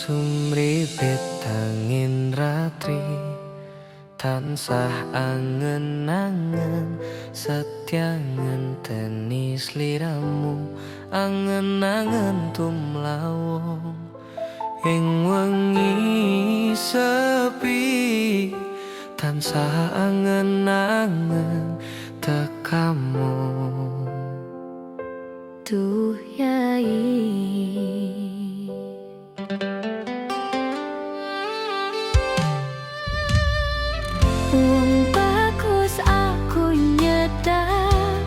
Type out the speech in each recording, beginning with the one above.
Sumripit angin ratri tansah angen-angen setya ngenteni sliramu angen-angen tumlawong ing wengi sepi tansah angen-angen tekamu Duh Yai wong bagus aku nyedak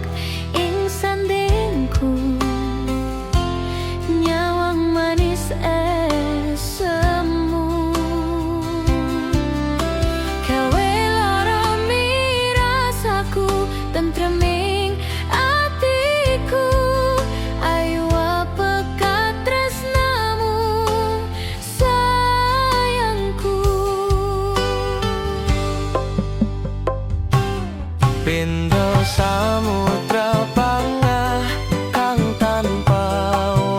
ing sandingku nyawang manis semu gawe lara mirasaku tentreming atiku ayo pekat tresnamu sayangku Pindho samudra pangah kang tanpa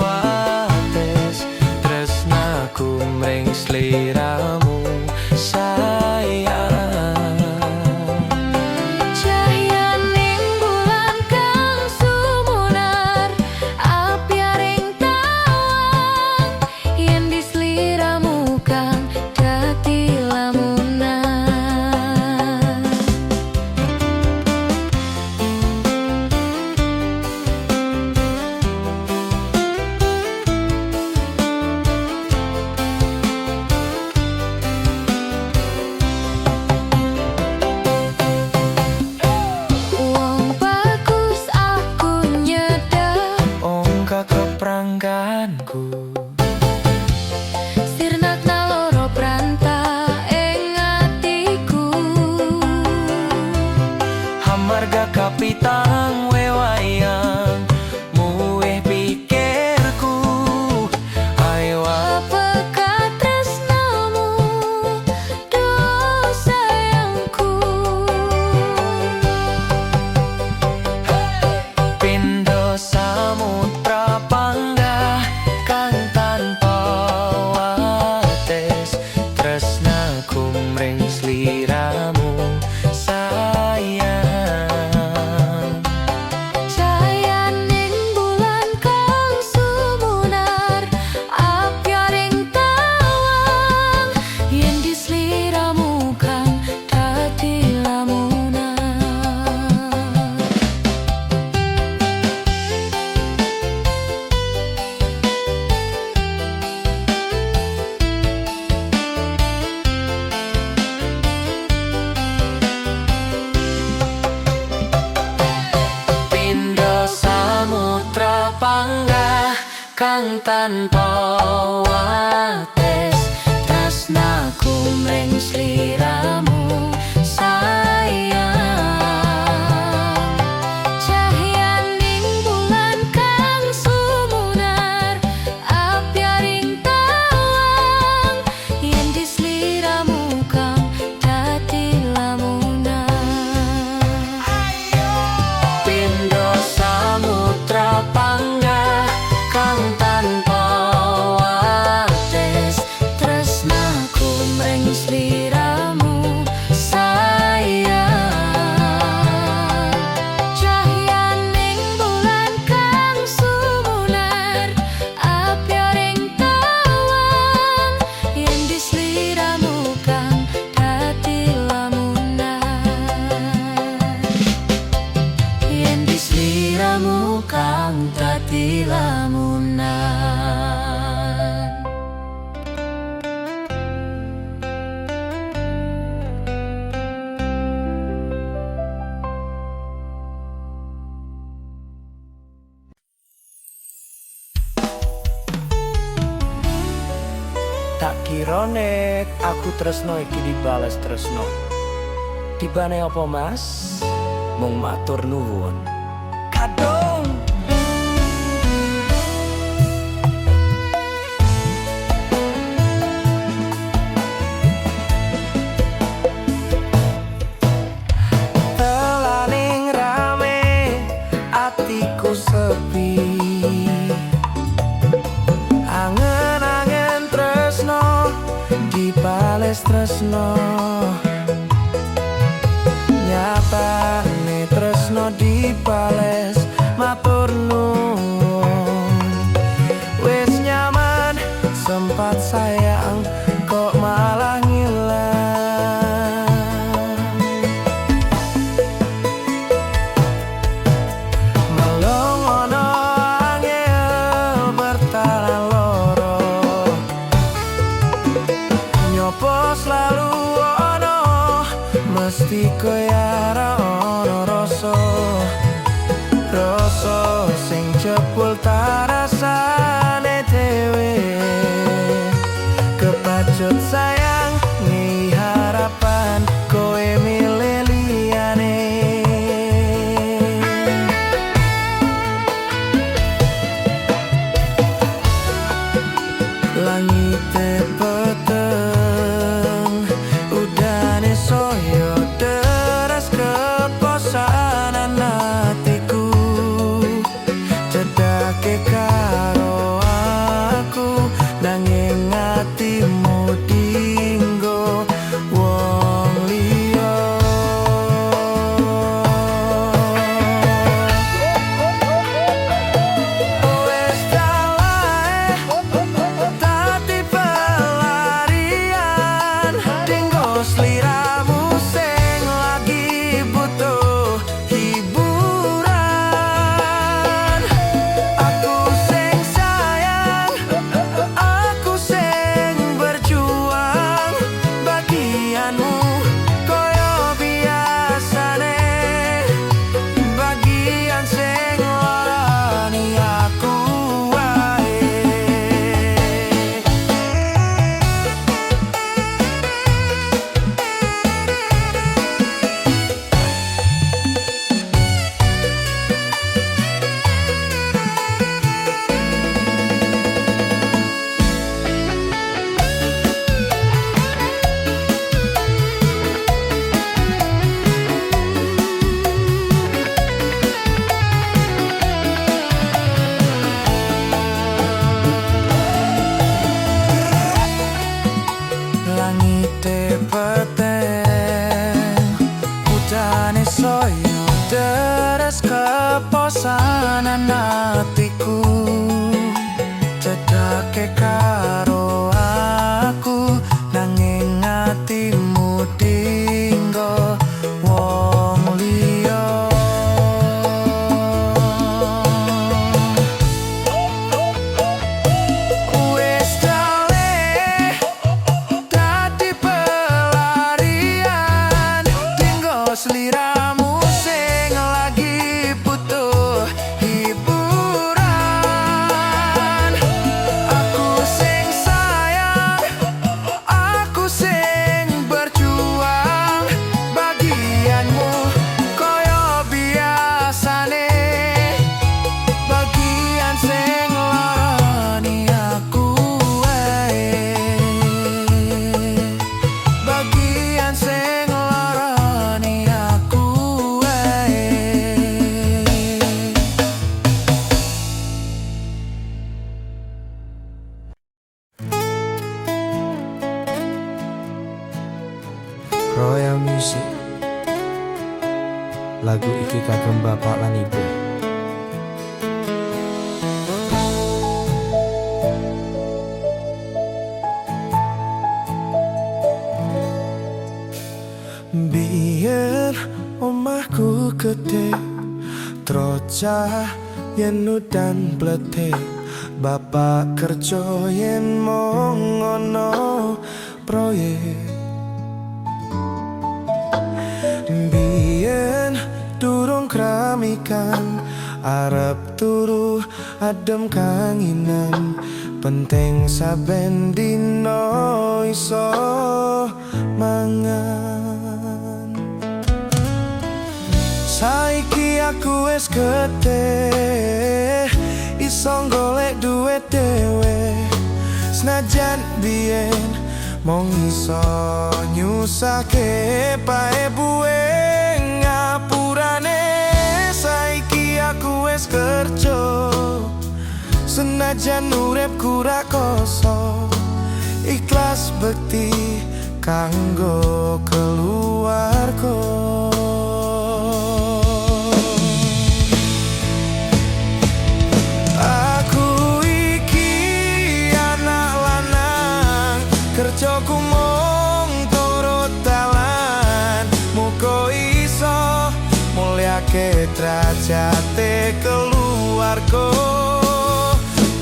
wates tresnaku mring sliramu sayang Cahyaning bulan kang sumunar apyaring tawang yen di sliramu kang dadi lamunan wong bagus aku nyedak ongka keprangganku sirnak naloro pranta ing atiku hamarga kapitang wewayang muweh pikirku ayo pekat tresnamu do sayangku Pindho samudra panggah kang tanpa wates tresnaku mring sliramu sayang Cahyaning bulan kang sumunar apyaring tawang yen di sliramu kang dadi lamunan Pindho samudra panggah kang tanpa wates tresnaku mring sliramu sayang Cahyaning bulan kang sumunar apyaring tawang yen di sliramu kang dadi lamunan Pindho samudra panggah kang tanpa wates tresnaku mring sliramu sayang Cahyaning bulan kang sumunar apyaring tawang yen di sliramu kang dadi lamunan yen di sliramu kang dadi lamunan tak kira nek aku tresno iki dibales tresno tibane apa mas mung matur nuwun kadung telaning rame atiku sepi angen-angen tresno bales tresno, nyatane tresno dibales matur nuwun. Wis nyaman sempat sayang kok malah ngilang. Melong ono angel bertalan loro, nyopo selalu ono mesti koyara ono rasa sing jebul tarasane dhewe. Kepacut sayang ngi harapan kowe milih liyane. Langite peteng, udane soyo deras keposanan hatiku. Cedake karo aku nanging atimu dinggo wong liya. Wes talae dadi pelarian dinggo sliramu sing lagi butuh hiburan. Aku sing sayang, aku sing berjuang, bagianmu koyo biasane, bagian sing larani aku wae. Langite peteng, udane soyo deres keposanan hatiku. Cedake karo aku nanging atimu dinggo wong liya. Wis daleh dadi pelarian dinggo sliramu sing lagi butuh hiburan. Aku sing sayang, aku sing berjuang, bagianmu koyo biasane, bagian sing larani aku wae, bagian sing larani aku wae. Royal Music. Lagu iki kagem bapak lan ibu. Biyen omahku gede, trocah yen udan bletek, bapak kerja yen mong ono proyek. Biyen durung kramikan, arep turu adem kanginan, penting saben dino iso mangan. Saiki aku wis gede, iso golek duit dhewe. Senajan biyen mong iso nyusake pae buwe ngapurane. Saiki aku wis kerja, senajan urip kurak koso, ikhlas bekti kanggo keluarga. Aku iki anak lanang, kerjaku mung turut dalan. Muga iso mulyake derajate keluarga.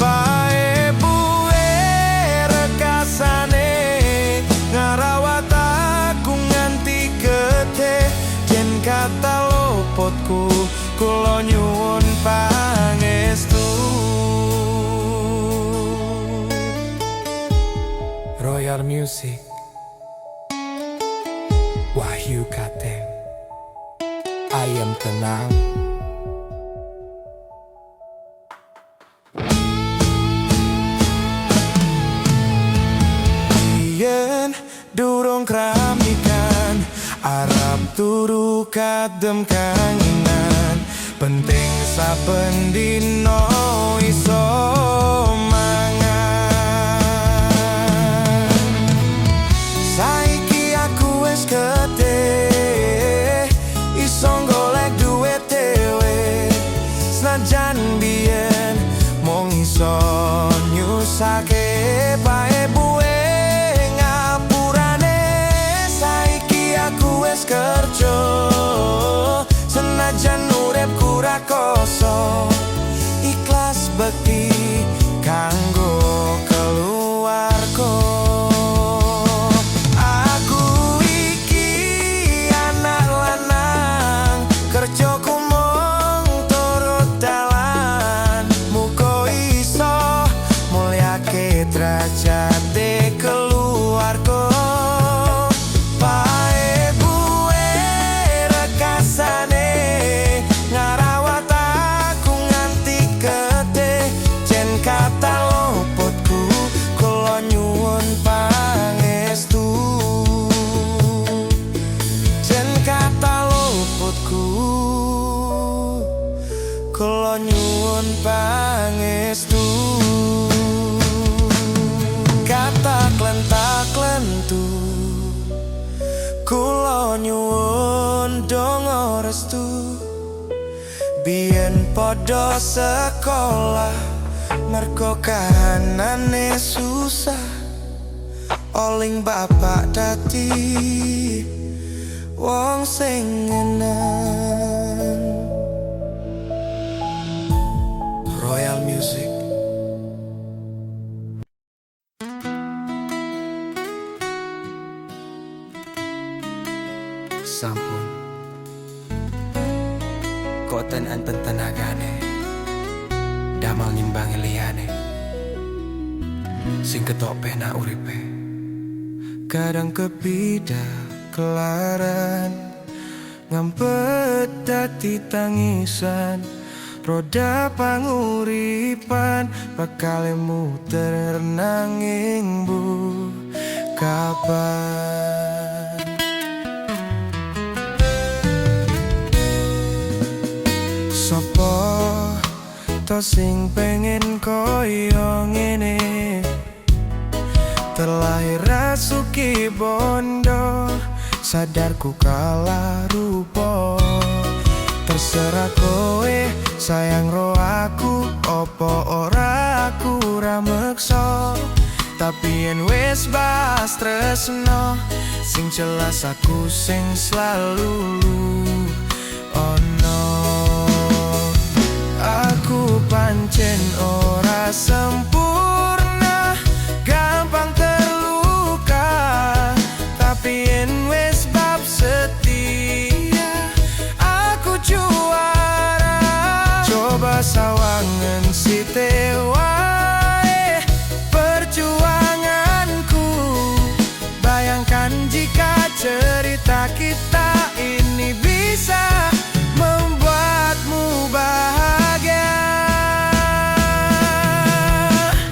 Bae buwe rekasane ngarawat aku nganti gedhe. Yen kata luputku kula nyuwun pangestu. Royal Music, Wahyu Kateng, Ayam Tenang. Yen durung kramikan, arep turu kadem kangenan. Penting saben dino iso mangan. Saiki aku wis gedhe, iso golek duit dhewe. Senajan biyen mung iso nyusake bae buwe ngapurane. Saiki aku wis kerja, senajan uripku ra kosong. Ikhlas bekti kanggo keluarga. Aku iki anak lanang, kerjaku mung turut dalan. Muga iso mulyake derajate keluarga. Bae buwe rekasane ngarawat aku nganti gedhe. Jen kata luputku kula nyuwun pangestu. Jen kata luputku kula nyuwun pangestu. Kata klentak lentu kula nyuwun donga restu. Biyen padha sekolah, mergo kahanane susah. Oling bapak dadi wong sing ngenang. Royal Music. Sampun koten anten tenagane damal nimbangi liyane sing ketok penak uripe. Kadang kepida kelaran ngampet dadi tangisan. Roda panguripan bakal muter nanging bu kapan. Sopo to sing pengen koyo ngene, terlahir rasuki bondo, sadarku kalah rupa. Terserah kowe sayang ro aku, opo ora aku ra meksa. Tapi yen wis bas tresno, sing jelas aku sing selalu ono. Aku pancen ora sempurna, gampang terluka. Tapi yen wis bab setia, aku juara. Coba sawangan si wae perjuanganku. Bayangkan jika cerita kita ini bisa membuatmu bahagia.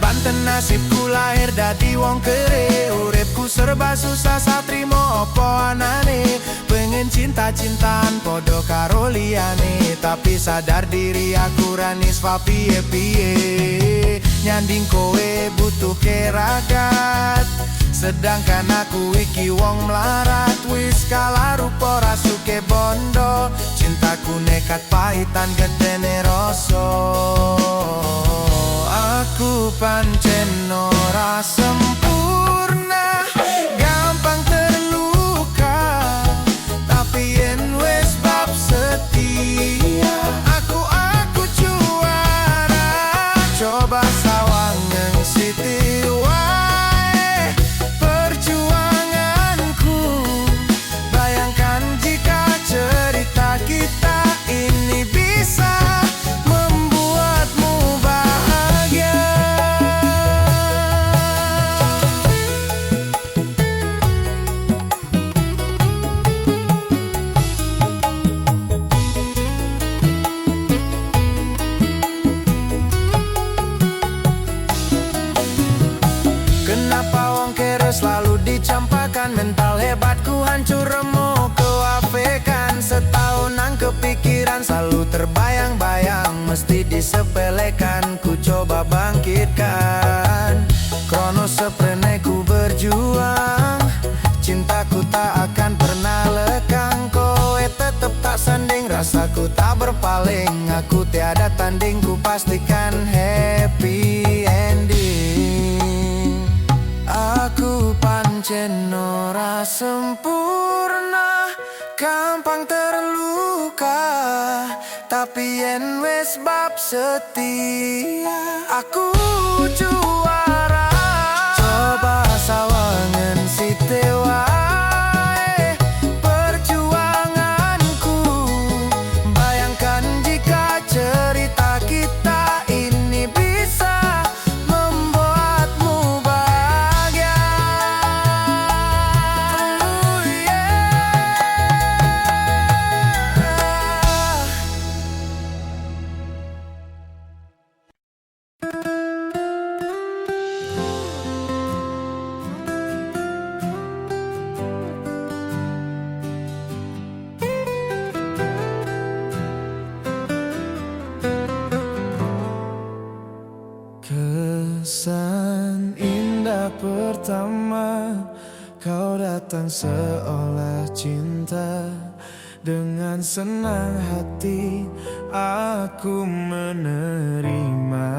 Banten nasibku lahir dadi wong kere, uripku serba susah satrimo opo anane. Pengen cinta-cintaan podo karo liyane, tapi sadar diri aku raniswa piye-piye. Nyanding kowe butuh keragat, Sedangkan aku iki wong melarat, wis kalah rupa rasuke bondo. Cintaku nekat pahitan gedene rasa. Aku pancen ora sempurna, gampang terluka. Tapi yen wis bab setia, aku juara. Coba sawangan siti wae perjuanganku. Bayangkan jika cerita kita ini bisa membuatmu bahagia. Kenapa wong kere selalu dicampakan? Mental hebatku hancur remuk kewapekan. Setahun nang kepikiran selalu terbayang-bayang, mesti disepelekan, ku coba bangkitkan. Krono seprene ku berjuang, cintaku tak akan pernah lekang. Kowe tetep tak sanding, rasaku tak berpaling. Aku tiada tanding, ku pastikan happy ending. Aku pancen ora sempurna, gampang terluka. Tapi yen wis bab setia, aku juara. Coba sawangan siti wae perjuanganku. Bayangkan jika cerita kita ini bisa membuatmu bahagia. Oh yeah. Kesan indah pertama, kau datang seolah cinta. Dengan senang hati aku menerima.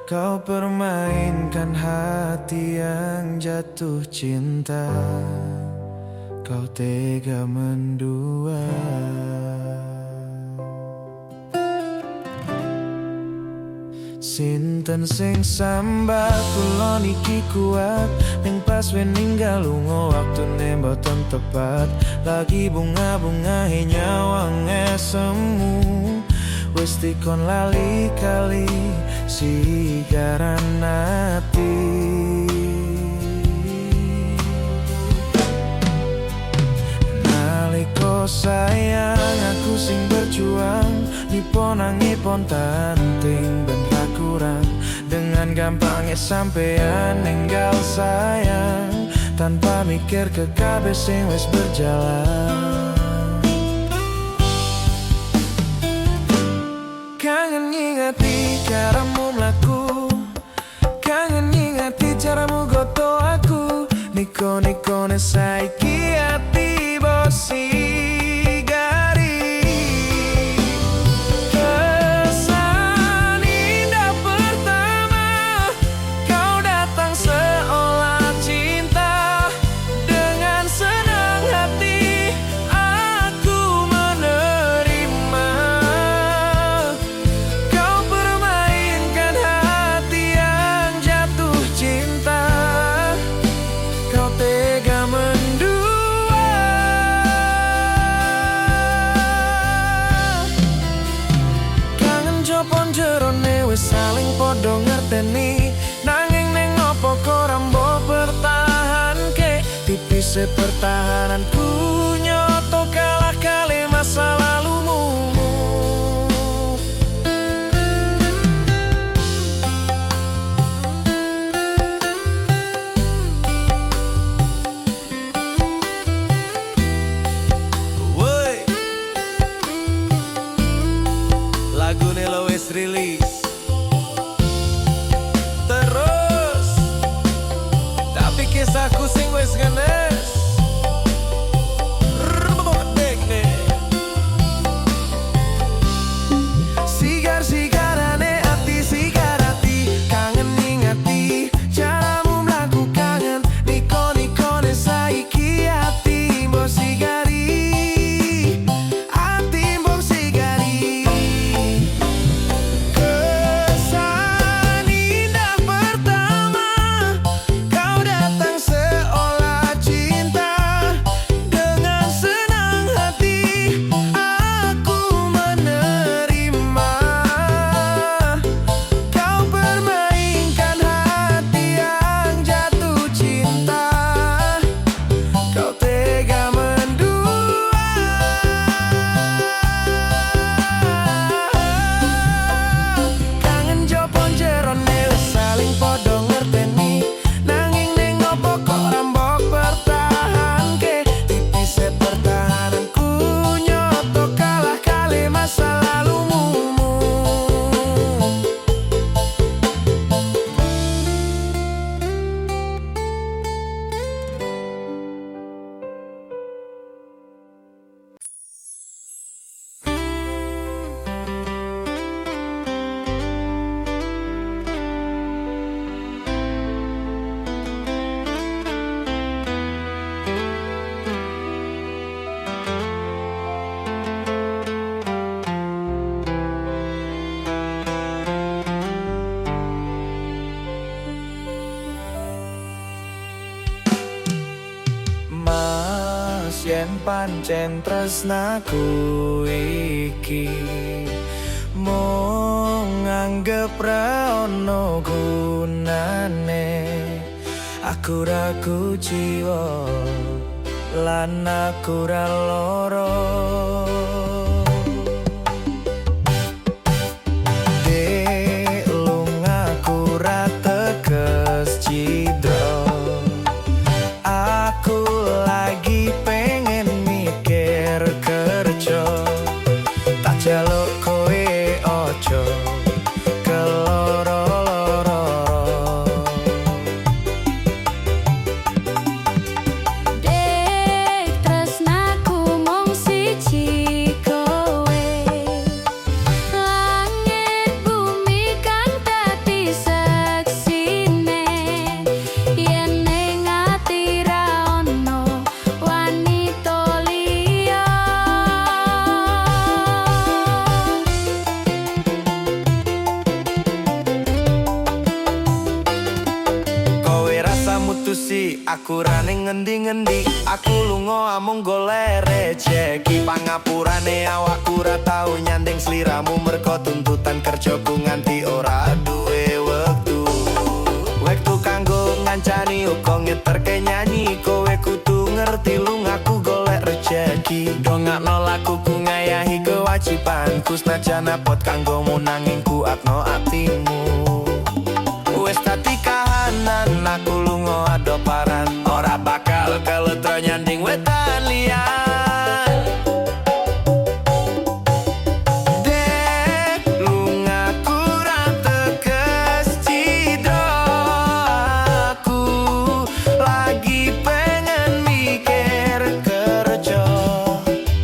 Kau permainkan hati yang jatuh cinta. Kau tega mendua. Sinten sing sambat kula niki kuat, ning pas we ninggal lunga waktune mboten tepat. Lagi bunga-bungahe nyawang semu, wis dikon lali kali sigaran ati. Naliko sayang aku sing berjuang, nipon tanting ben ra kurang. Dengan gampangnya sampean ninggal sayang, tanpa mikir ke kabeh sing wis berjalan. Kangen ngingati caramu mlaku, kangen ngingati caramu goto aku. Niko-nikone saiki ati bosi gari. Kesan indah pertama, kau datang seolah cinta. Dengan senang hati aku menerima. Kau permainkan hati yang jatuh cinta. Kau tega mendua. Kangen jopon jerone wis saling podo ngerteni. Nanging neng opo koram mbok pertahanke. Tipise pertahananku nyoto kalah kali masa lalumu. Woi, lagune lo wis rilis. Terus Sigar-sigarane ati sigarati kangen ngingati caramu mlaku kangen niko-nikone saiki ati mbok sigari ati mbok sigari kesan indah pertama kau datang seolah cinta dengan senang hati aku menerima kau permainkan hati yang jatuh cinta kau tega mendua kangen jopon jerone saling podo ngerteni nanging ning opo kok rambok pertahanke tipise pertahananku nyoto kalah kali masa lalumu. Mas yen pancen tresnaku iki mung nganggep ra ono gunane aku ra kuciwa lan aku ra lara dek lungaku ra teges cidra aku lagi pengen mikir kerja tak jaluk kowe ojo keloro-loro Dek tresnaku mung siji kowe langit bumi kang dadi seksine yen ning ati ra ono wanita liya kowe rasa mutusi aku ra ning ngendi-ngendi aku lunga amung golek rejeki pangapurane awakku ra tau nyanding sliramu merko tuntutan kerjaku nganti ora duwe wektu kanggo ngancani uga ngeterke nyanyi kowe kudu ngerti lungaku golek rejeki dongakno lakuku ngayahi kewajibanku senajan apot kanggomu nanging kuatno atimu wis dadi kahanan aku lunga adoparan ora bakal keletro nyanding wetan liyan dek lungaku ra teges cidra aku lagi pengen mikir kerja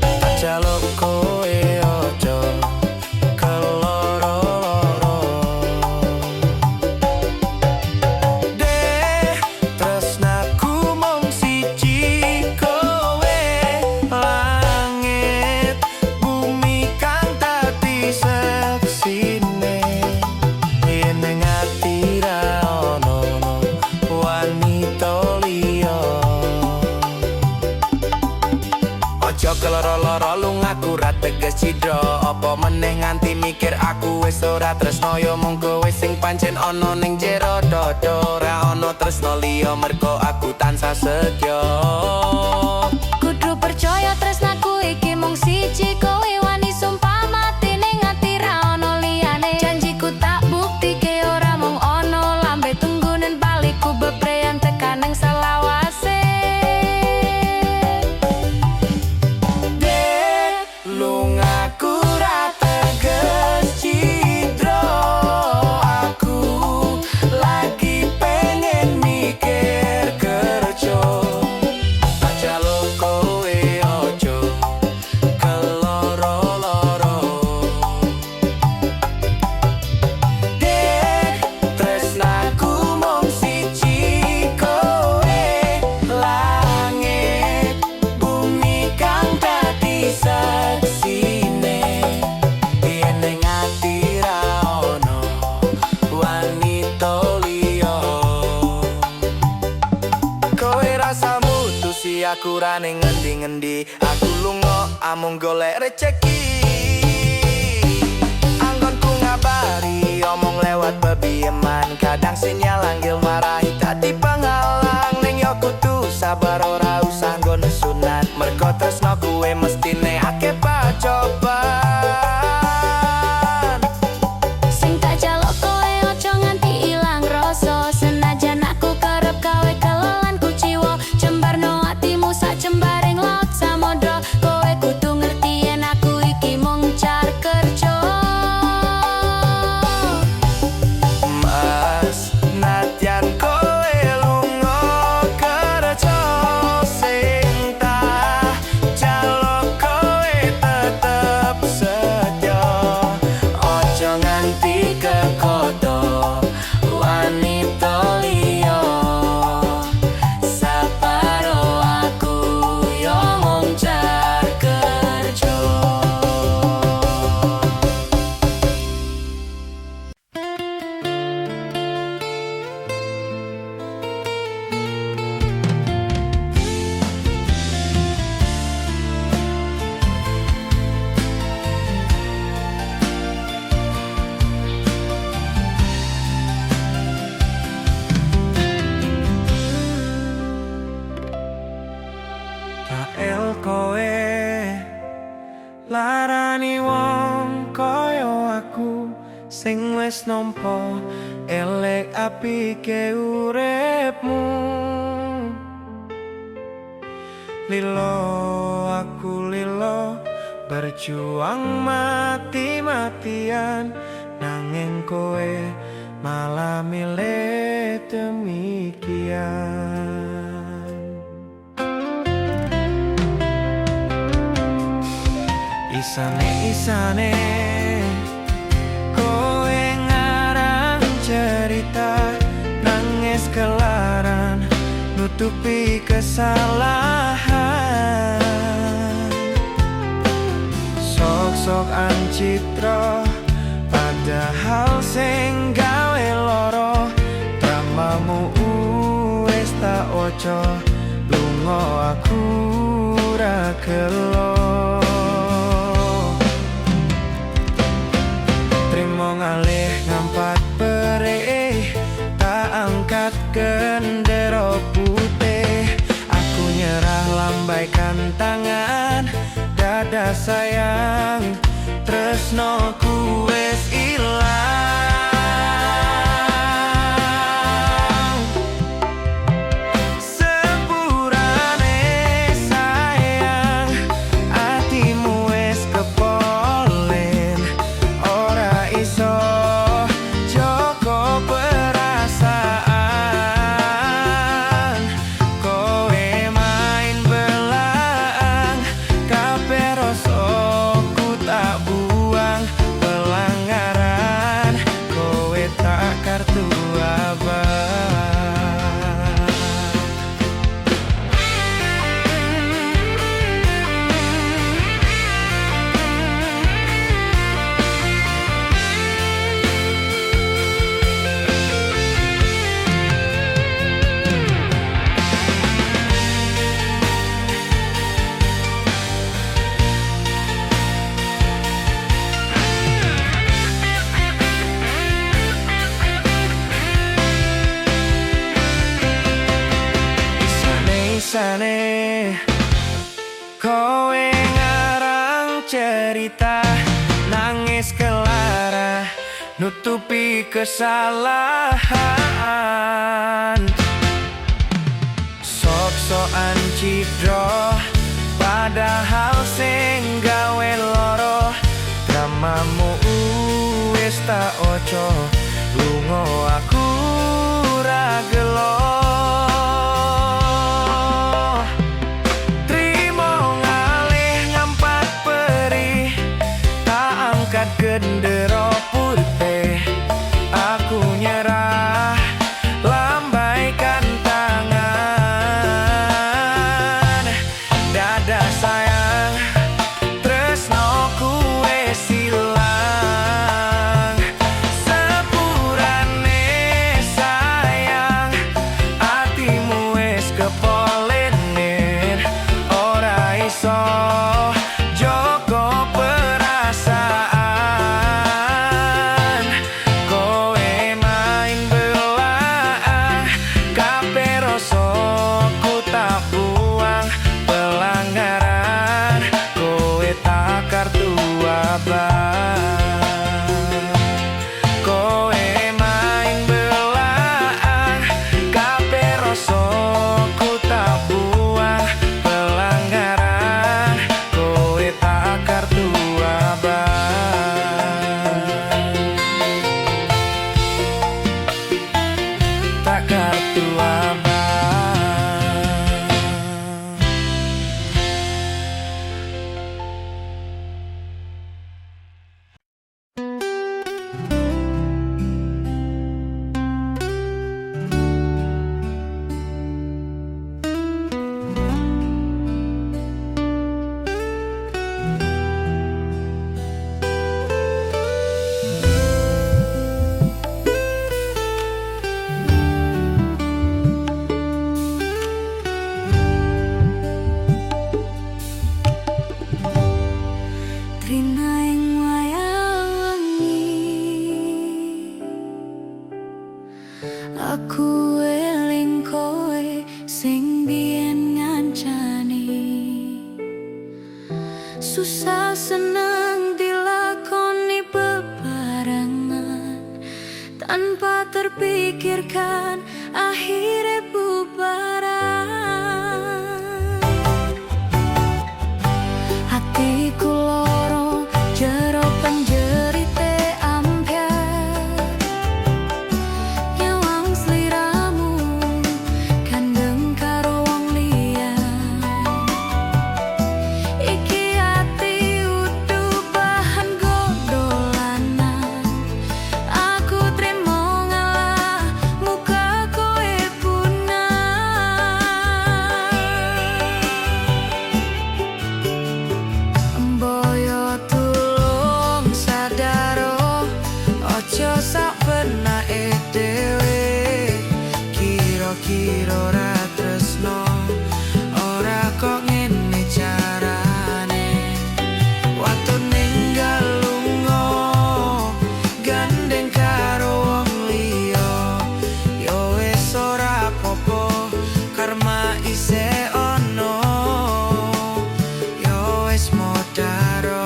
tak jaluk kowe ojo keloro-loro dek tresnaku mung siji kowe langit bumi kang dadi seksine yen ning ati ra ono wanita liya ojo keloro-loro lungaku ra teges cidra apa meneh nganti mikir aku wis ora tresno yo mung kowe sing pancen ono ning jero dodo ra ono tresno liya merko aku tansah setya kudu percaya tresnaku iki mung siji kowe wani sumpah mati ning ati ra ono liyane janjiku tak buktike ora mung ono lambe tunggunen balikku bepreyan tekan ning selawase dek lungaku ra teges cidra aku lagi pengen mikir kerja aku rane ngendi-ngendi. Aku lunga amung golek rejeki. Anggonku ngabari omong lewat bebieman. Kadang sinyal anggil marahi tadi penghalang. Ning yo kudu sabar ora usah nggo nesunan. Mergo tresno kuwe mestine akeh pacoban. Sing tak jaluk kowe ojo nganti ilang rasa. Senajan aku kerep gawe kelolan kuciwa. Jembarno atimu sak jembaring laut samodra. Kowe kudu ngerti yen aku iki mung car kerja. Mas, nadyan kowe lunga kerja, sing tak jaluk kowe tetep setya. Ojo nganti kekodo wanita liya. Saparo aku yo mung car kerja. Kael kowe larani wong koyo aku sing wis nampa elek apike uripmu. Lilo aku lilo berjuang mati-matian, nanging kowe malah milih demikian. Isane kowe ngarang cerita, nangis kelaran nutupi kesalahan. Sok-sok ancitra padahal sing gawe loro. Dramamu wis tak ojo, lunga aku ra gelo. Ngalih ngampat perih, tak angkat gendera putih. Aku nyerah lambaikan tangan, dada sayang, tresnoku wis ilang. Sepurane sayang, atimu wis kepolen. Ora iso joko perasaan, kowe main belang. Kabeh rasaku tak buang, pelanggaran kowe tak kartu abang. Isane kowe ngarang cerita, nangis kelara nutupi kesalahan. Sok-sokan cidro padahal sing gawe loro. Dramamu wis tak ojo, lunga aku ra gelo. Gendera putih, aku nyerah lambaikan tangan. Dada sayang, tresnoku wis ilang. Sepurane susah senang dilakoni bebarengan, tanpa terpikirkan akhirnya bubaran. Hatiku loro jero penjerite ambyar, nyawang sliramu kandeng karo wong liya. Iki ati udu bahan godolanan, aku trimo ngalah muka kowe punah. Mboyo tulung sadaro, ojo sak benake dhewe. Kira-kira ora tresno, ora kok ngene carane. Waktu ninggal lunga, gandeng karo wong liya. Yo wis ora apa-apa, karma isih ono. Yo wis modaro.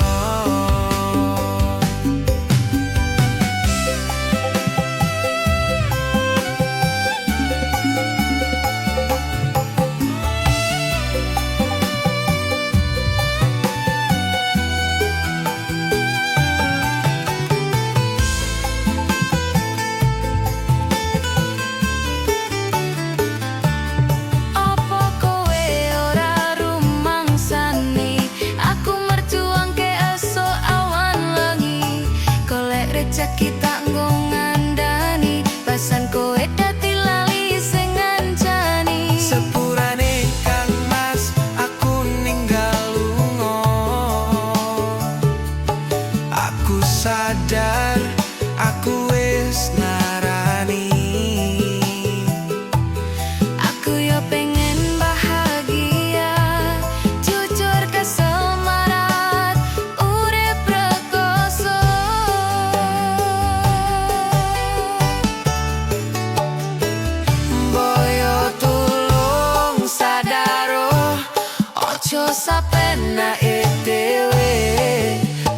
Apa kowe ora rumangsani, aku merjuang ke esuk awan lengi. Golek rejeki tak nggo ngandani, pasan kowe dadi lali sing ngancani. Sepurane Kang Mas, aku ninggal lunga. Aku sadar, aku wis narani. Aku yo pengen bahagia, jujur kesemarat, urip rekoso. Mboyo tulung sadaro, ojo sapenake dhewe.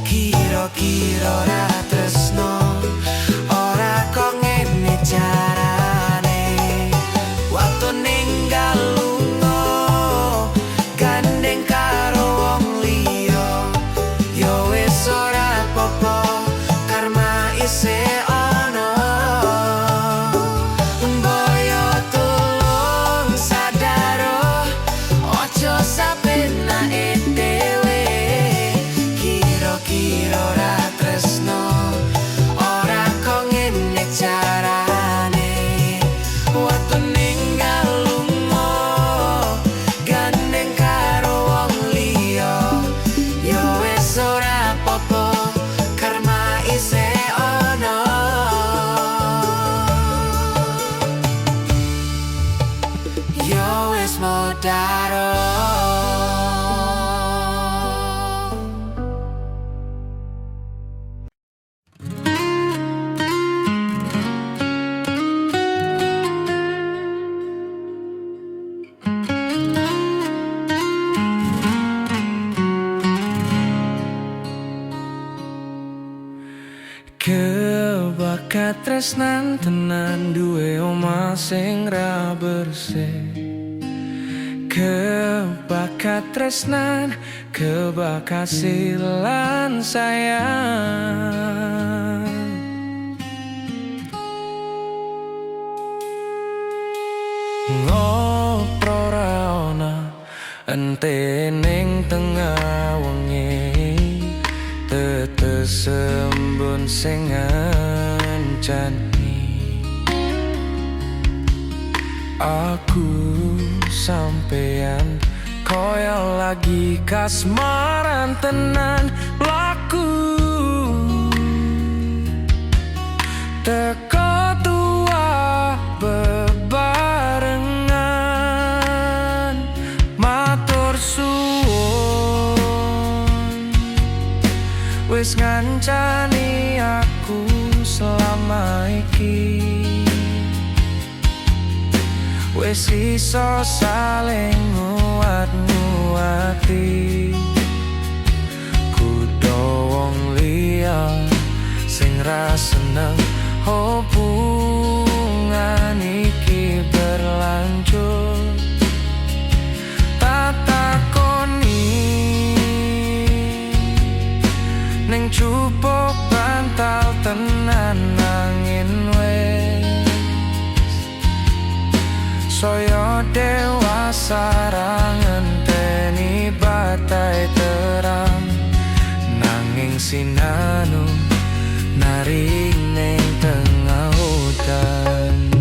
Kira-kira ora tresno, ora kok ngene carane. Waktu ninggal lunga, gandeng karo wong liya. Yo wis ora apa-apa, karma isih ono. Mboyo tulung sadaro, ojo sapenake dhewe. Kira-kira ora tresno, ora kok ngene carane. Waktu ninggal lunga, gandeng karo wong liya. Yo wis ora apa-apa, karma isih ono. Yo wis modaro. Kebakat tresnan tenan, duwe omah sing ra bersih. Kebakat tresnan, kebakat silan sayang. Ngopo ra ana ente ning tengah wengi, tetes embun sing ngancani. Aku sampeyan koyo lagi kasmaran tenan laku. Teko tua bebarengan, matur suwun. Wis ngancani aku selama iki, wis iso saling nguat-nguati. wong liya sing ra seneng hubungan iki berlanjut. Tak takoni ning jupuk bantal tenan angin wes saya dewasa ra ngenteni batai terang nanging sinanu nari ning tengah udan.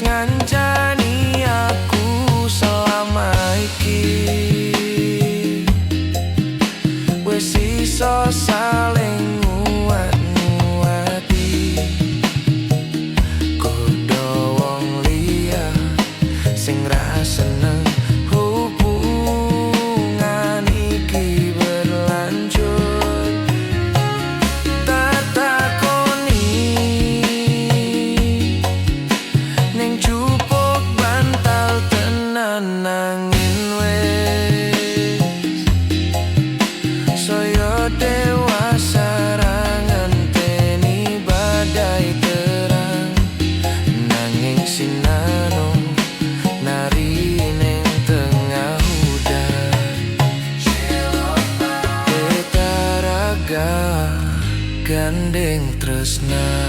Ngancani aku selama iki wis iso saling nguat-nguati kudu wong liya sing ra seneng hubungan iki berlanjut. Tak takoni ning jupuk bantal tenan angin wes saya dewasa ra ngenteni badai terang nanging sinano nari ning tengah udan. Kita raga gandeng tresna.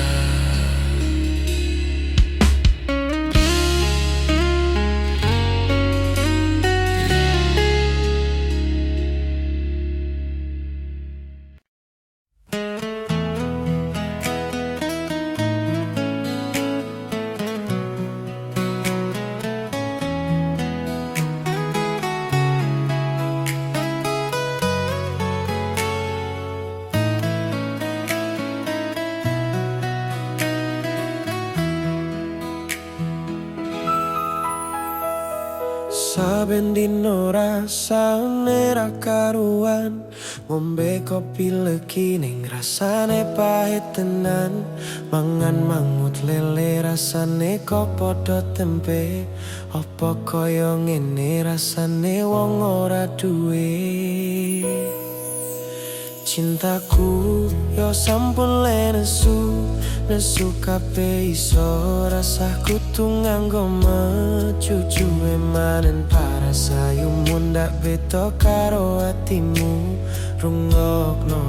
Saben dino rasane ra karuan ngombe kopi legi ning rasane pahit tenan mangan mangut lele rasane kok padha tempe apa kaya ngene rasane wong ora duwe cintaku yo sampun nesu kabeh iso rasaku tuh nganggo mecucu emanen parasayu mundak beto karo atimu rungokno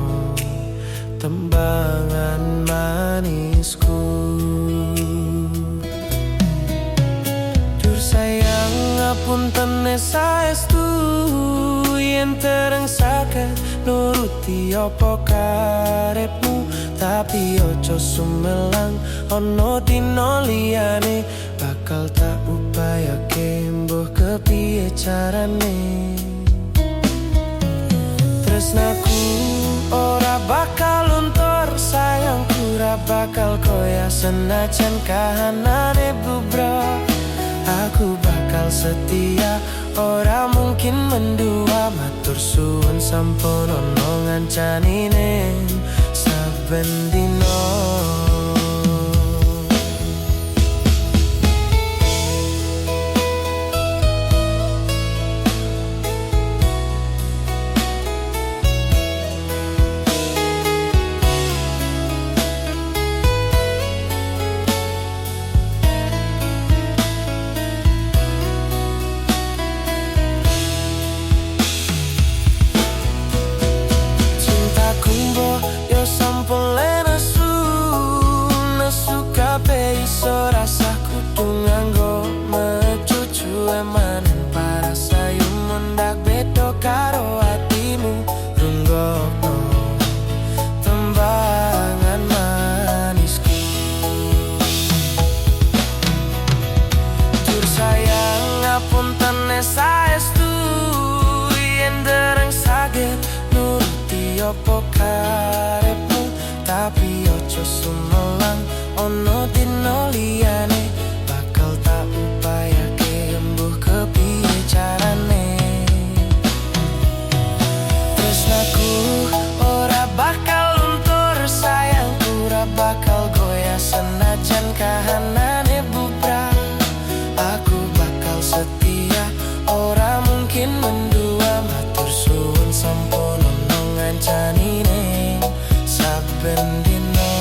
tembangan manisku. Dur sayang ngapunten saestu yen tereng saged nuruti apa karepmu tapi ojo sumelang ono dino liyane bakal tak upayake mbuh kepiye carane. Tresnaku ora bakal luntur sayangku ora bakal koya senajan kahanane bubrok aku bakal setia ora mungkin mendua matur suwun sampun ono ngancani ning saben dina. Iso rasah kudu nganggo mecucu emanen para sayu mendak bedo karo atimu rungokno tembangan manisku. Jur sayang ngapunten saestu yen dereng saged nuruti apa karepmu, tapi ojo sumelang ono dino liyane bakal tak upayake embuh kepiye carane. Tresnaku ora bakal luntur, sayangku ora bakal goyah senajan kahanane bubrah. Aku bakal setia, ora mungkin mendua, matur suwun sampun ono ngancani ning saben dina.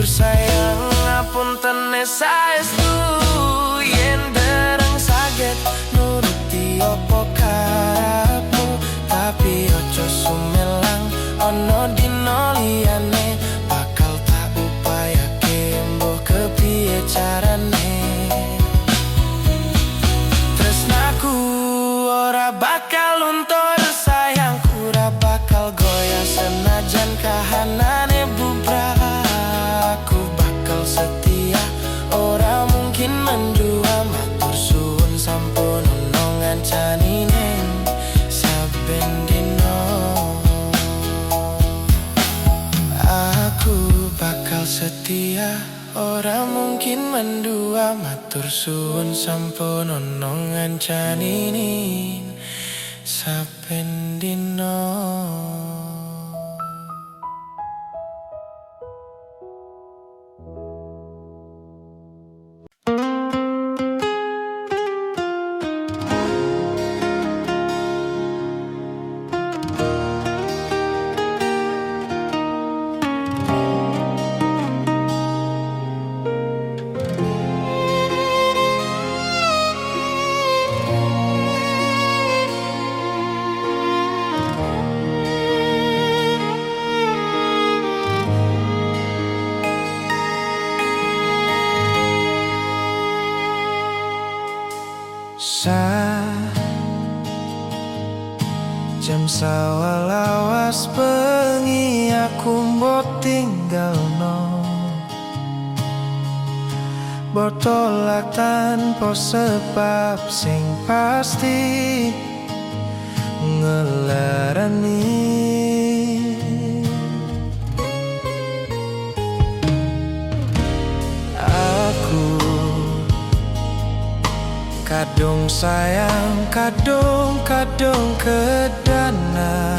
Sayang ngapunten saestu yen dereng saged nuruti apa karepmu, tapi ojo sumelang ono dino liyane bakal tak upayake embuh kepiye carane. Tresnaku ora bakal luntur, sayangku ora bakal goyah senajan kahanane bubrah. Aku bakal setia, ora mungkin mendua, matur suwun sampun ono ngancani ning saben dina. Aku bakal setia, ora mungkin mendua, matur suwun sampun ono ngancani ning saben dina. Jam sawalawas bengi aku mbok tinggalno, botolak tanpa sebab sing pasti ngelarani. Aku kadung sayang, kadung kedanan,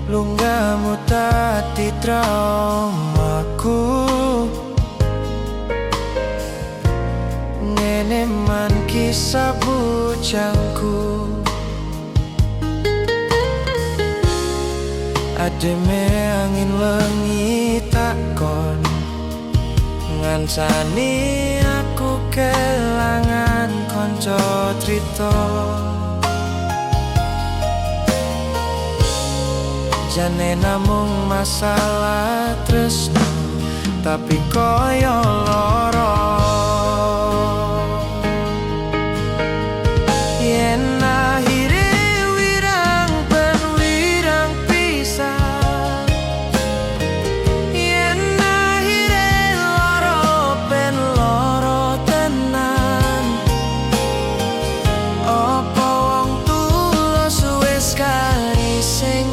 lunggamu tadi traumaku. Ngene man kisah bujangku, ademe angin lengi takon ngancani aku kelangan konco trito. Jane namung masalah tresno, tapi koyo loro. Yen akhire wirang ben wirang pisah, yen akhire loro ben loro tenan. Apa wong tulus wis kali sing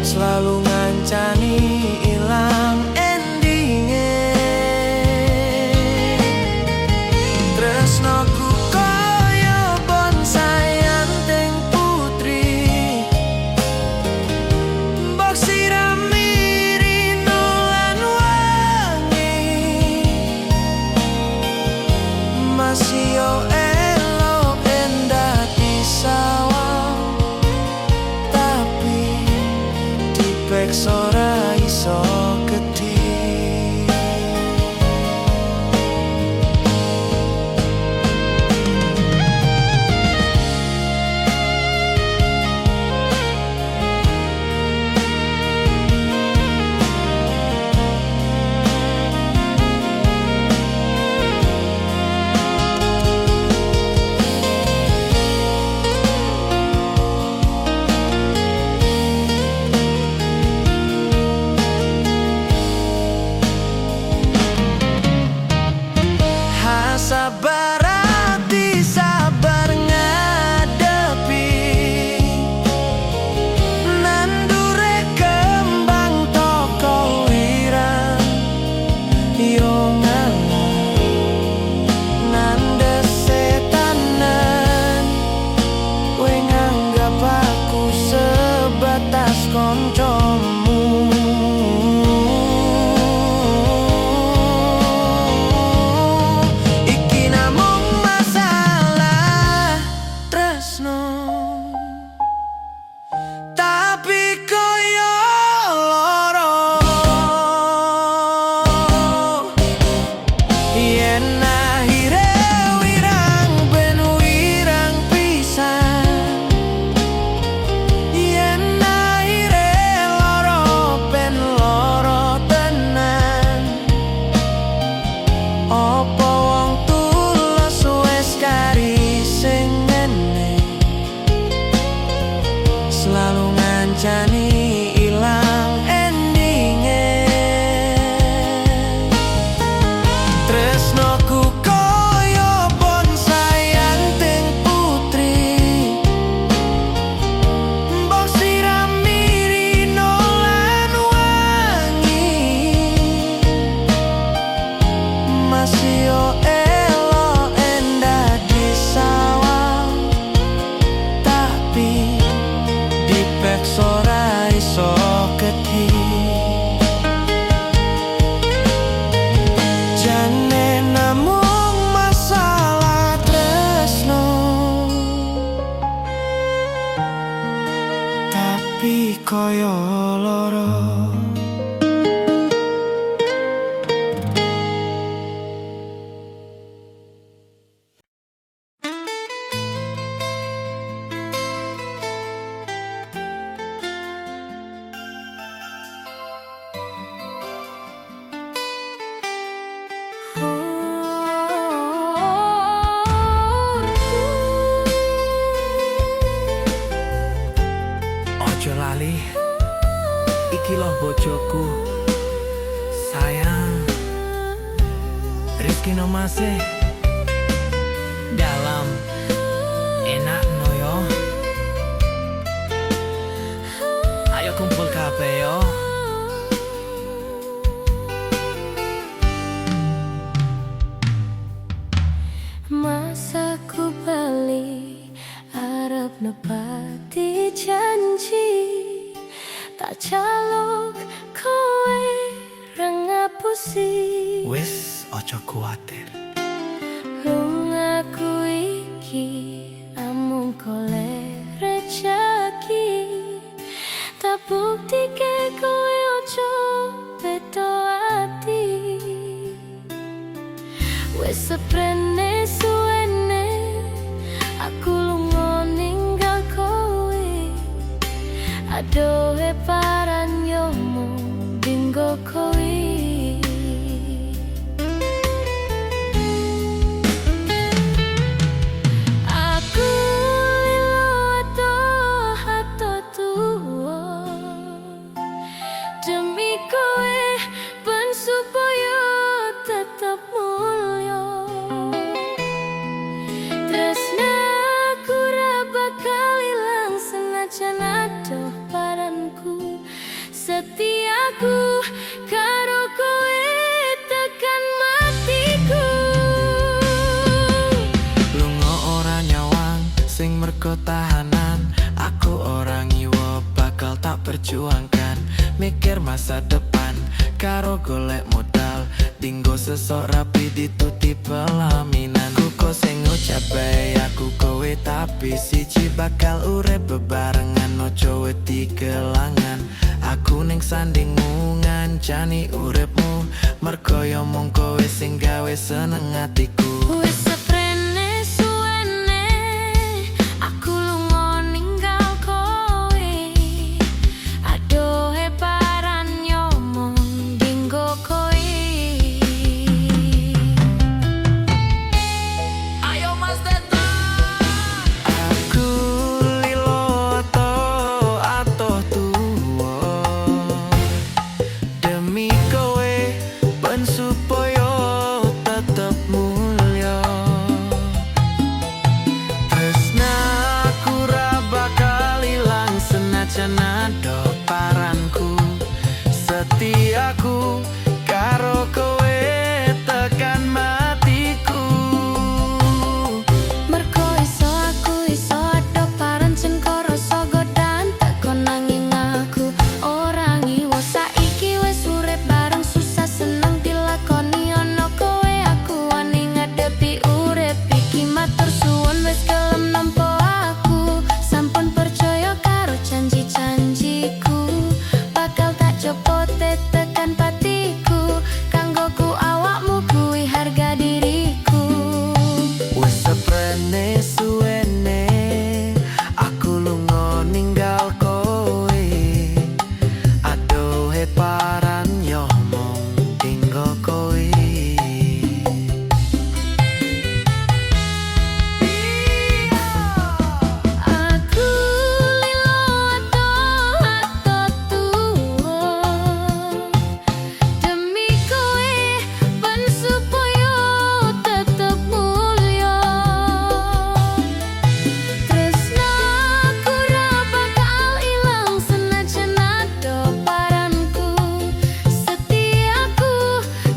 selalu ngancani ilang bojoku sayang Rizky Nomase dalam enak noyo. Ayo kumpul kabeh yo. Masa ku bali arep nepati janji tak calok kowe rengapusi Wis ojo kuatir. Lungaku iki amung golek rejeki tak buktike kowe ojo beda ati wis seprene suwene aku lunga ninggal kowe adohe paran yo mung dinggo kowe. Setiaku karo kowe tekan matiku. Lunga ora nyawang sing mergo tahanan. Aku orang ngiwa bakal tak perjuangkan. Mikir masa depan karo golek modal. Dinggo sesok rapi dituti pelaminan. Kuko sing ngucap bae aku kowe tapi siji bakal urip bebarengan ojo wedi kelangan. Aku ning sandingmu ngancani uripmu mergo yo mung kowe sing gawe seneng atiku. Wis seprene suwene aku lunga ninggal kowe adohe paran yo mung dinggo kowe. Ayo Mas Deto. Aku lilo atoh tuwa demi kowe ben supaya tetep mulya. Tresnaku ra bakal ilang senajan ado paranku. Setiaku karo kowe tekan matiku. Mergo iso aku iso ado paran cengkoro so godan teko nanging aku ora ngiwo saiki wis urip bareng susah seneng dilakoni ono kowe aku wani ngadepi urip iki matur suwun wis gelem nampa aku sampun percaya karo janji-janjiku bakal tak copote tekan patiku kanggoku awakmu kuwi harga diriku. Wis seprene suwene aku lunga ninggal kowe adohe paran yo mung dinggo kowe. Aku lilo atoh tuwa demi kowe ben supaya tetep mulya. Tresnaku ra bakal ilang senajan ado paranku. Setiaku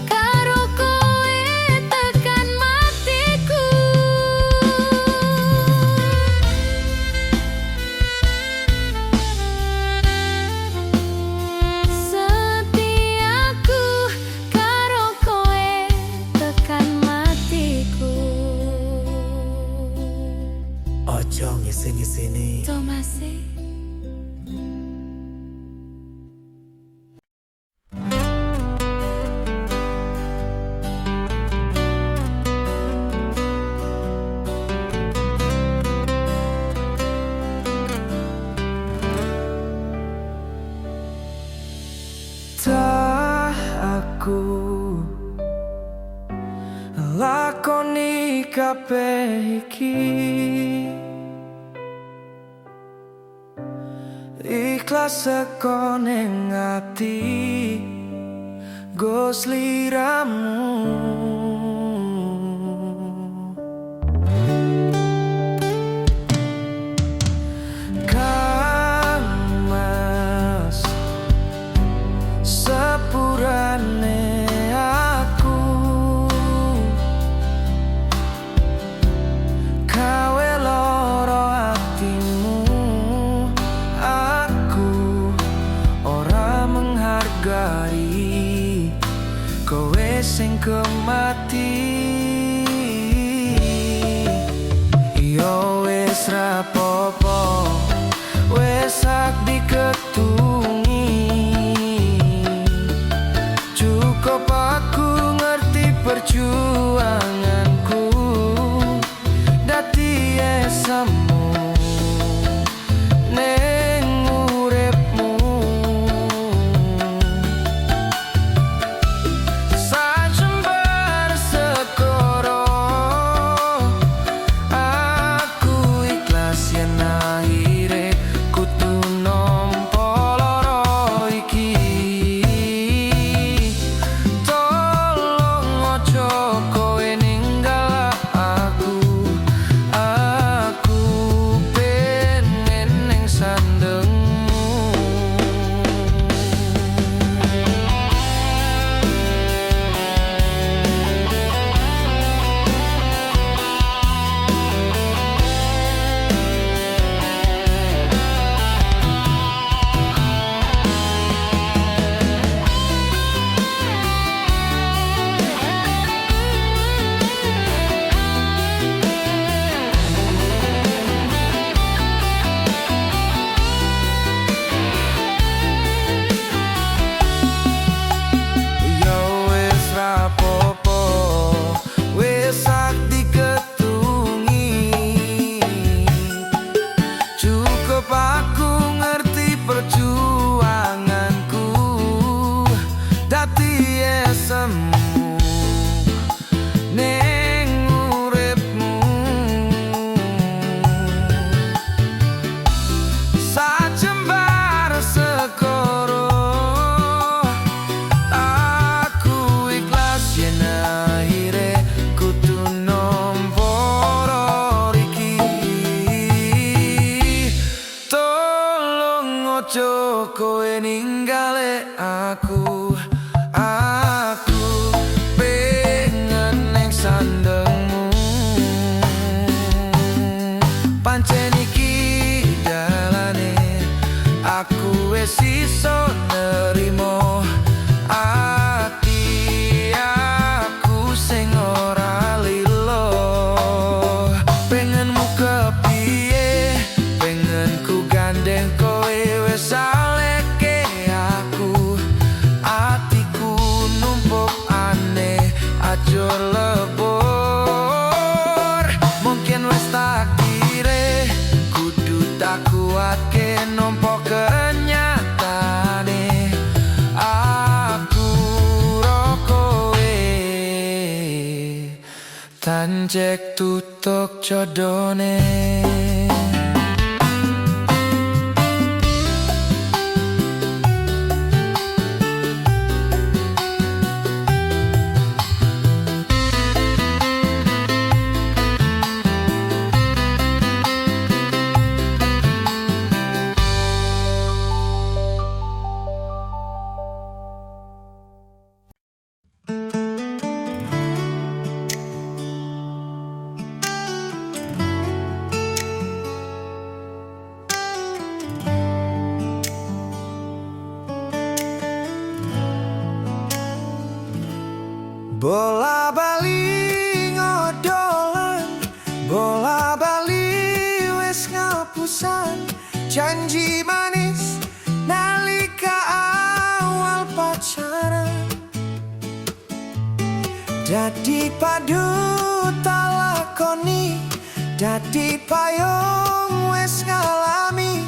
karo kowe tekan matiku. Setiaku karo kowe tekan matiku. Ojo ngisi-ngisini. Tomase Tak aku lakoni kabeh iki ikhlas saka ning ati go sliramu. Kang Mas sepurane aku kawe loro atimu, aku ora menghargai kowe sing kemati. Yo wis rapopo, wis sak diketungi, cukup aku ngerti perjuanganku dadi esemu ning uripmu. Sajembar sekoro aku ikhlas yen akhire kudu nampa lara iki. Tolong ojo kowe ninggal aku pengen ning sandengmu. Yo wis rapopo, wis sak diketungi, cukup aku ngerti perjuanganku dadi esemu ning uripmu. Sajembar sekoro aku ikhlas yen akhire kudu nampa lara iki. Tolong ojo kowe ninggale aku pengen ning sandengmu. Pancen iki dalane aku wis iso nerimo ati aku sing ora lilo. Pengenmu kepiye, pengenku gandeng kowe wis aleke aku, atiku numpuk aneh ajur lebur. Mungkin wis takdire kudu tak kuatke nampa kenyataane aku ro kowe tanjek tutuk jodone. Bola bali ngodolan, bola bali wis ngapusan, janji manis nalika awal pacaran. Dadi padu talakoni, dadi payung wis ngalami,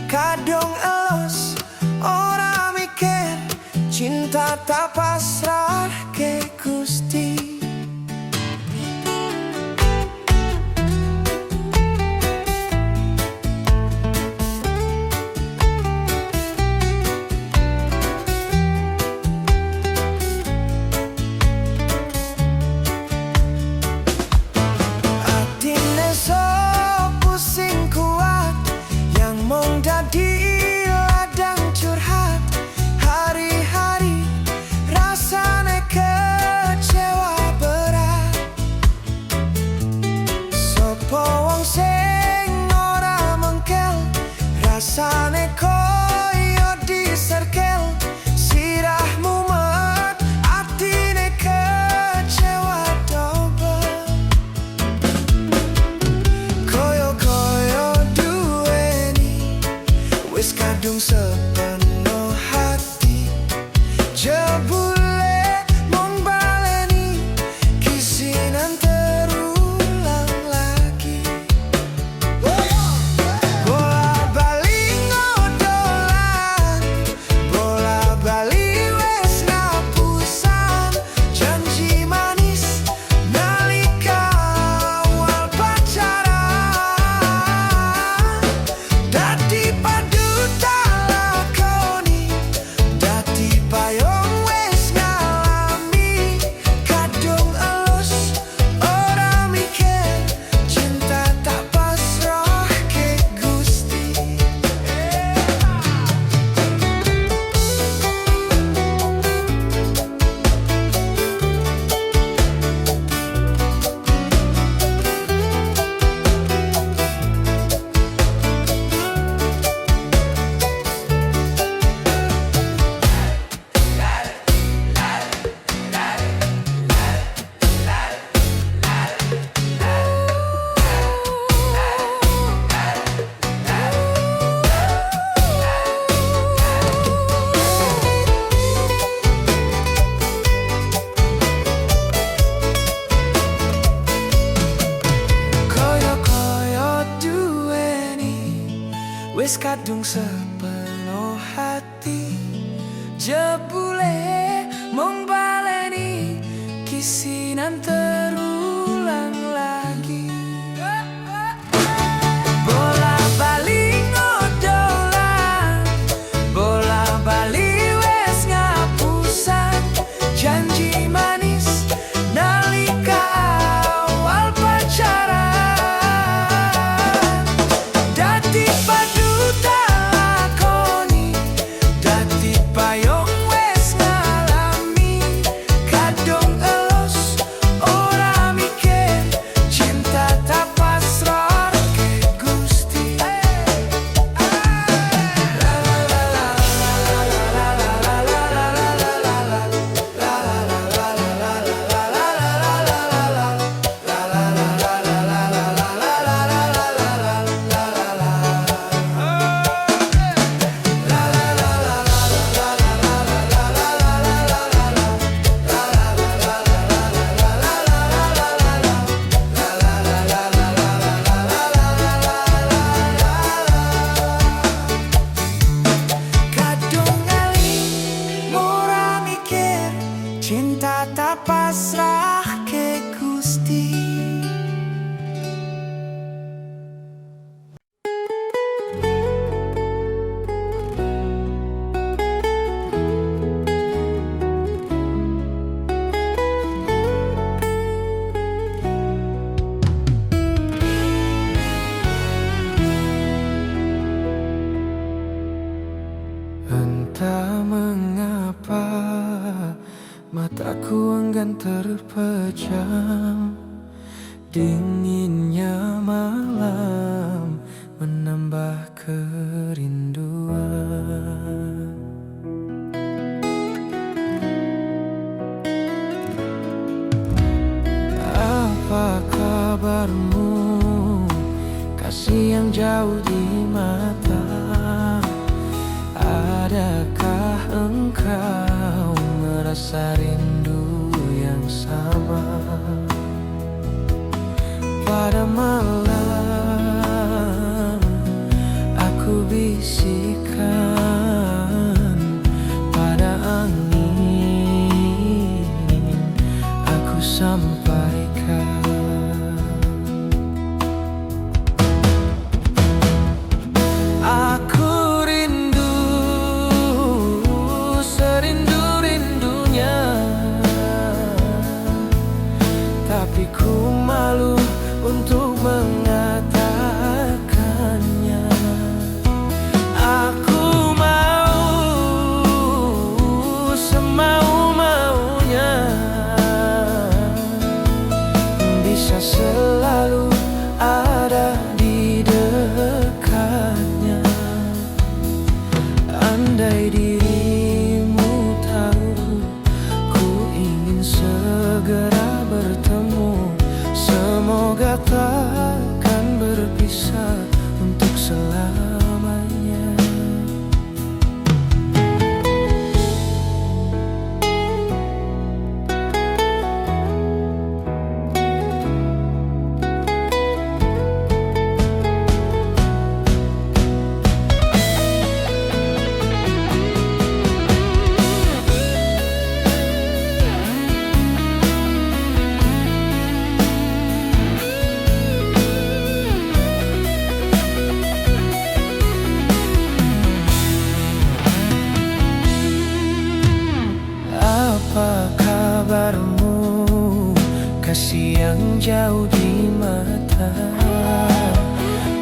kadung elos ora mikir, cinta tak pasrah ke Gusti. wis kadung sepenuh hati, jebule mung baleni kisinan terulang lagi. Bola bali ngodolan, bola bali wes ngapusan, janji manis nalika awal pacaran. Dadi padu tak lakoni, dadi payung wes ngalami, kadung elus ora mikir, cinta tak pasrah ke Gusti. Kadung ngali mora mikir, cinta tak pasrah ke Gusti. Entah mengapa mataku enggan terpejam, dinginnya malam menambah kerinduan. Apa kabarmu, kasih yang jauh di mata? Adakah engkau merasa rindu yang sama? Pada malam aku bisikan, pada angin aku sampaikan. Aku rindu serindu-rindunya, tapi ku malu untuk mengatakannya. Aku mau semau-maunya, bisa selalu ada di dekatnya. Andai dirimu tahu, ku ingin segera bertemu. Semoga takkan berpisah untuk selamanya. Apa kabarmu, kasih yang jauh di mata?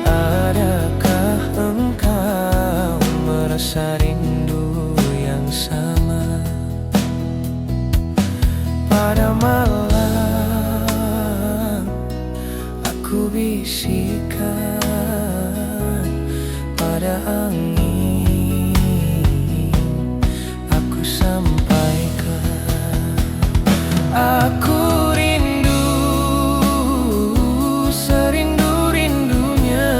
Adakah engkau merasa rindu yang sama? Pada malam aku bisikan, pada angin aku sampaikan. Aku rindu serindu-rindunya,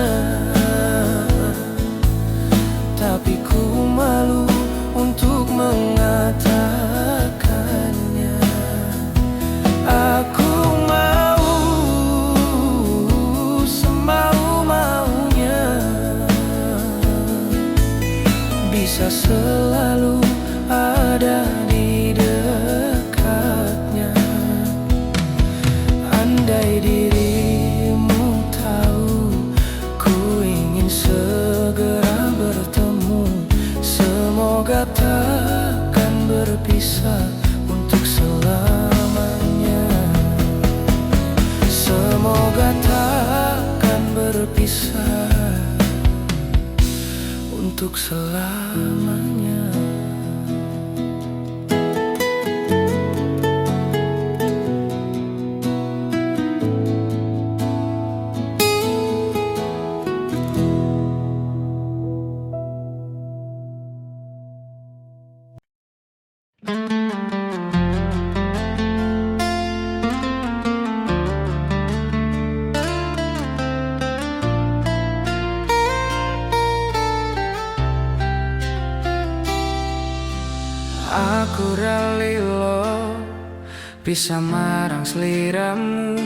tapi ku malu untuk mengatakannya. Aku mau semau-maunya, untuk selamanya. Semoga takkan berpisah untuk selamanya. Aku ralilo bisa marang sliramu,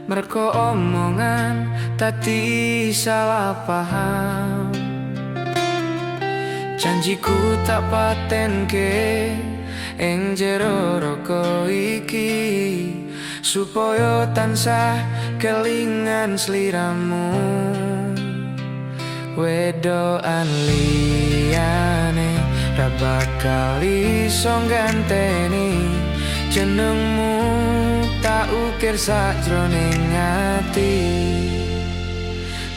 merko omongan tadi salah paham. Janjiku tak patenke ing jero roko iki, supaya tansah kelingan sliramu. Wedoan liyane ra bakal iso ganteni jenengmu, tak ukir sakjroning ati.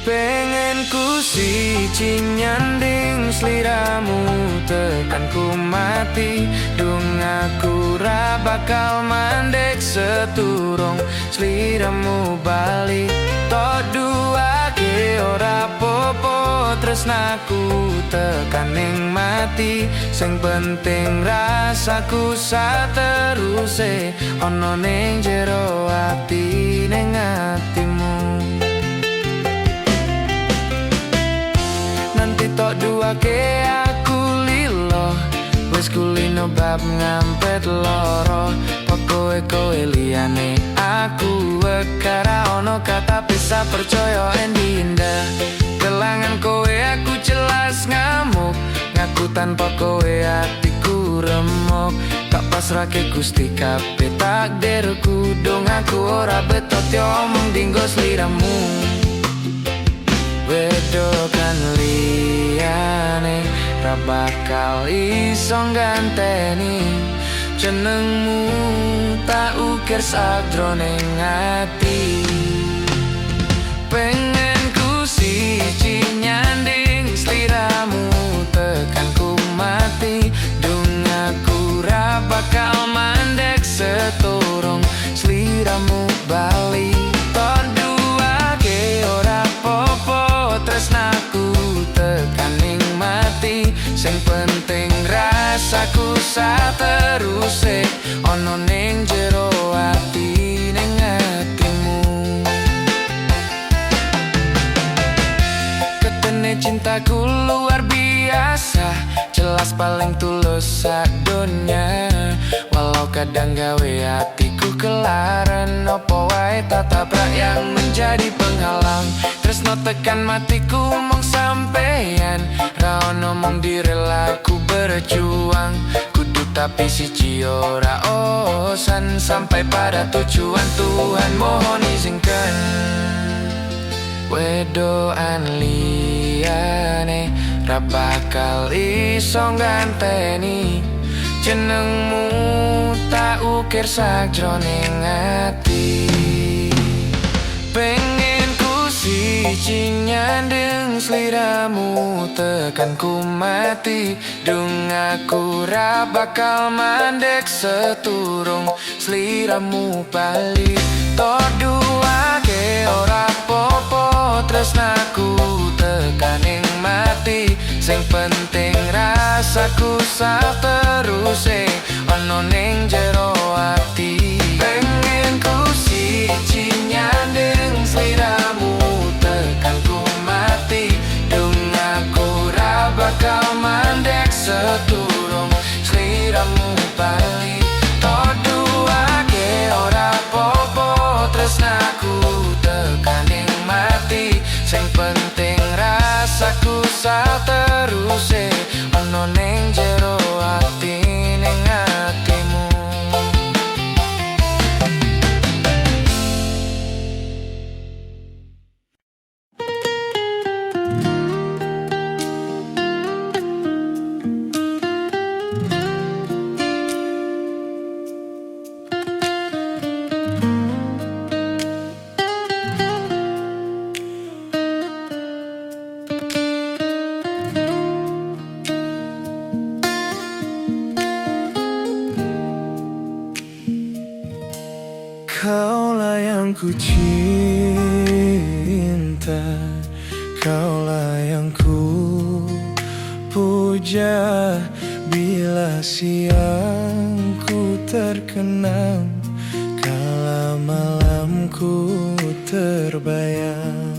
Pengen ku siji nyanding sliramu tekan ku mati. Dung aku ra bakal mandek seturung sliramu bali. Tok duake ora popo tresnaku tekan ning mati. Sing penting rasaku sateruse ono ning jero ati ning atimu. Nanti tok duake aku lilo, wis kulino bab ngampet loro. Pokoke kowe liyane aku wekara ono kata pisah percaya endinda. Kelangan kowe aku jelas ngamuk, ngaku tanpa kowe hatiku remuk. Tak pasrahke Gusti kabeh takdirku, dong aku ora betot yo omong dinggo sliramu. Wedokan liyane ra bakal iso ganteni jenengmu, tak ukir sakjroning ati. Pengen ku siji nyanding sliramu tekan ku mati. Dung aku ra bakal mandek seturung sliramu bali. Tok duake ora popo tresnaku tekan ning mati. Sing penting rasaku sateruse ono ning jero ati ning atimu. Ketene cintaku luar biasa, jelas paling tulus sadonya. Walau kadang gawe hatiku kelaran, opo wae tatabrak yang menjadi penghalang. Tresno tekan matiku mong sampeyan, ra ono mong direlaku berjuang. Kudu tapi siji ora osan, sampai pada tujuan Tuhan mohon izinkan. Wedoan liyane ra bakal iso ganteni jenengmu, tak ukir sakjroning ati. Pengen ku siji nyandeng sliramu tekan ku mati. Dung aku ra bakal mandek seturung sliramu bali. Tok duake ora popo tresnaku tekan ning mati. Sing penting rasaku sateruse ono ning jero ati. Pengen ku siji nyandeng sliramu tekan ku mati. Dung aku ra bakal mandek seturung sliramu bali. Tok duake ora popo tresnaku tekan ning mati. Sing penting rasaku sateruse ono ning jero ati ning atimu. Kaulah yang ku cinta, kaulah yang ku puja. Bila siang ku terkenang, kala malamku terbayang.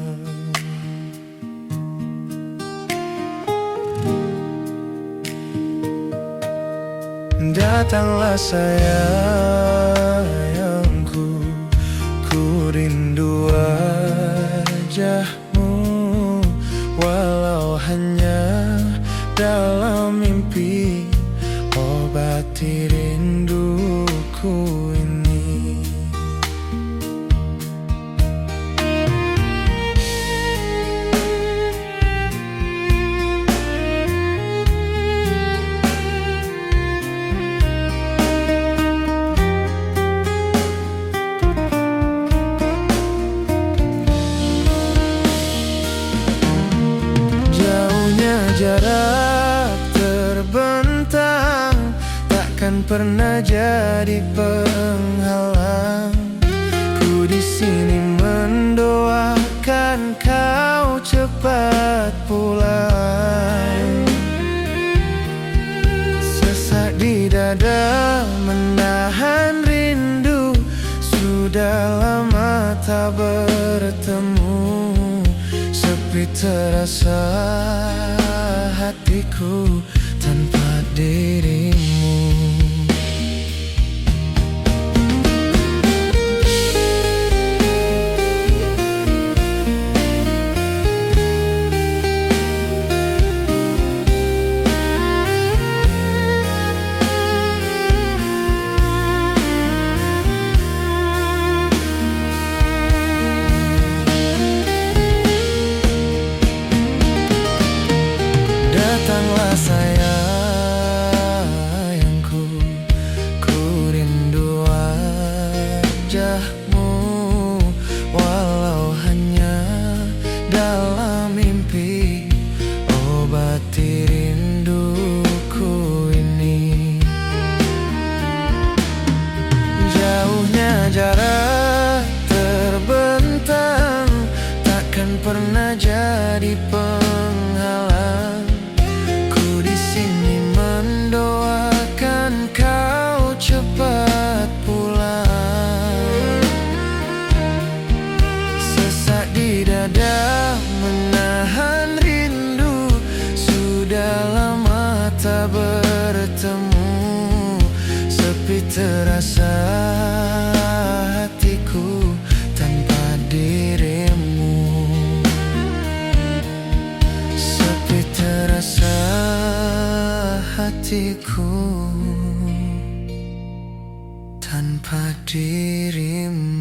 Datanglah sayangku, ku rindu wajahmu, walau hanya dalam mimpi. Obati rinduku ini. Jauhnya jarak terbentang, takkan pernah jadi penghalang. Ku di sini mendoakan kau cepat pulang. Sesak di dada menahan rindu, sudah lama tak bertemu. Sepi terasa hatiku tanpa dirimu. Datanglah sayangku, ku rindu wajahmu, walau hanya dalam mimpi. Obati rinduku ini. Jauhnya jarak terbentang, takkan pernah jadi penghalang. Sini mendoakan kau cepat pulang. Sesak di dada menahan rindu, sudah lama tak bertemu. Sepi terasa hatiku tanpa dirimu. Sepi terasa hatiku tanpa dirimu.